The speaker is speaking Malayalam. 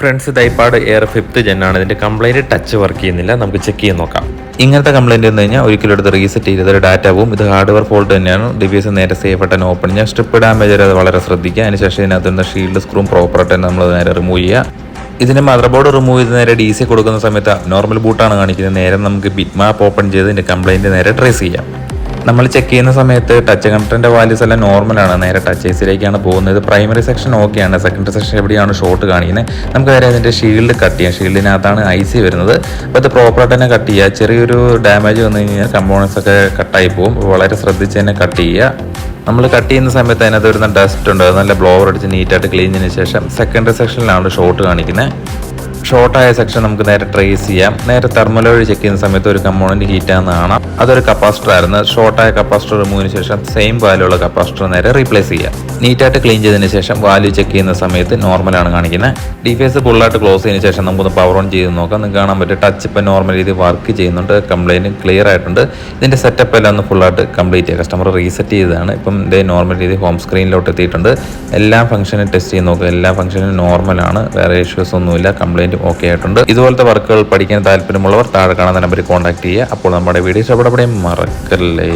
ഫ്രണ്ട്സ് ഇത് ഐപാഡ് എയർ 5th ജെൻ ആണ്. ഇതിന്റെ കംപ്ലൈന്റ് ടച്ച് വർക്ക് ചെയ്യുന്നില്ല. നമുക്ക് ചെക്ക് ചെയ്ത് നോക്കാം. ഇങ്ങനത്തെ കംപ്ലൈന്റ് വന്നു കഴിഞ്ഞാൽ ഒരിക്കലും എടുത്ത് റീസെറ്റ് ചെയ്ത് ഡാറ്റ പോവും. ഇത് ഹാർഡ്വെയർ ഫോൾട്ട് തന്നെയാണ്. ഡിവൈസ് നേരെ സേഫ് ആയിട്ട് ഓപ്പൺ ചെയ്യാം. സ്ട്രിപ്പ് ഡാമേജ് അത് വളരെ ശ്രദ്ധിക്കുക. അതിനുശേഷം ഇതിനകത്ത് നിന്ന് ഷീൽഡ് സ്ക്രൂ പ്രോപ്പറായിട്ട് നമ്മൾ നേരെ റിമൂവ് ചെയ്യുക. ഇതിന്റെ മദർ ബോർഡ് റിമൂവ് ചെയ്ത് നേരെ DC കൊടുക്കുന്ന സമയത്ത് നോർമൽ ബൂട്ടാണ് കാണിക്കുന്നത്. നേരെ നമുക്ക് ബിറ്റ് മാപ്പ് ഓപ്പൺ ചെയ്ത് ഇതിന്റെ കംപ്ലൈന്റ് നേരെ ട്രേസ് ചെയ്യാം. നമ്മൾ ചെക്ക് ചെയ്യുന്ന സമയത്ത് ടച്ച് കണ്ടന്റ് വാല്യൂസ് എല്ലാം നോർമലാണ്. നേരെ ടച്ച് ഐസിലേക്കാണ് പോകുന്നത്. പ്രൈമറി സെക്ഷൻ ഓക്കെയാണ്. സെക്കൻഡറി സെക്ഷൻ എവിടെയാണ് ഷോർട്ട് കാണിക്കുന്നത്. നമുക്ക് നേരെ അതിൻ്റെ ഷീൽഡ് കട്ട് ചെയ്യാം. ഷീൽഡിനകത്താണ് IC വരുന്നത്. അപ്പോൾ അത് പ്രോപ്പറായിട്ട് തന്നെ കട്ട് ചെയ്യുക. ചെറിയൊരു ഡാമേജ് വന്നു കഴിഞ്ഞാൽ കമ്പോണൻസ് ഒക്കെ കട്ടായി പോകും. വളരെ ശ്രദ്ധിച്ച് തന്നെ കട്ട് ചെയ്യുക. നമ്മൾ കട്ട് ചെയ്യുന്ന സമയത്ത് അതിനകത്ത് വരുന്ന ഡസ്റ്റ് ഉണ്ട്. അത് നല്ല ബ്ലോവർ അടിച്ച് നീറ്റായിട്ട് ക്ലീൻ ചെയ്തതിന് ശേഷം സെക്കൻഡറി സെക്ഷനിലാണ് ഷോർട്ട് കാണിക്കുന്നത്. ഷോർട്ടായ സെക്ഷൻ നമുക്ക് നേരെ ട്രേസ് ചെയ്യാം. നേരെ തെർമൽ വഴി ചെക്ക് ചെയ്യുന്ന സമയത്ത് ഒരു കമ്പോണന്റ് ഹീറ്റാന്ന് കാണാം. അതൊരു കപ്പാസിറ്റർ ആയിരുന്നു. ഷോർട്ടായ കപ്പാസിറ്റർ റിമൂവിന് ശേഷം സെയിം വാല്യൂ ഉള്ള കപ്പാസിറ്റർ നേരെ റീപ്ലേസ് ചെയ്യാം. നീറ്റായിട്ട് ക്ലീൻ ചെയ്തതിന് ശേഷം വാല്യൂ ചെക്ക് ചെയ്യുന്ന സമയത്ത് നോർമലാണ് കാണിക്കുന്നത്. ഡിവൈസ് ഫുള്ളായിട്ട് ക്ലോസ് ചെയ്തതിന് ശേഷം നമുക്കൊന്ന് പവർ ഓൺ ചെയ്ത് നോക്കാം. നിങ്ങൾക്ക് കാണാൻ പറ്റും ടച്ച് ഇപ്പം നോർമൽ രീതി വർക്ക് ചെയ്യുന്നുണ്ട്. കംപ്ലൈൻറ്റ് ക്ലിയർ ആയിട്ടുണ്ട്. ഇതിൻ്റെ സെറ്റപ്പ് എല്ലാം ഒന്ന് ഫുള്ളായിട്ട് കംപ്ലീറ്റ് ചെയ്യുക. കസ്റ്റമർ റീസെറ്റ് ചെയ്തതാണ്. ഇപ്പം ഇതിൻ്റെ നോർമൽ രീതി ഹോം സ്ക്രീനിലോട്ട് എത്തിയിട്ടുണ്ട്. എല്ലാ ഫംഗ്ഷനും ടെസ്റ്റ് ചെയ്ത് നോക്കുക. എല്ലാ ഫംഗ്ഷനും നോർമലാണ്. വേറെ ഇഷ്യൂസ് ഒന്നുമില്ല. കംപ്ലൈൻറ്റ് ഓക്കെ ആയിട്ടുണ്ട്. ഇതുപോലത്തെ വർക്കുകൾ പഠിക്കാൻ താല്പര്യമുള്ളവർ താഴെ കാണുന്ന നമ്പറിൽ കോൺടാക്ട് ചെയ്യുക. അപ്പോൾ നമ്മുടെ വീഡിയോ ഇഷ്ടപ്പെടപ്പെടുകയും മറക്കല്ലേ.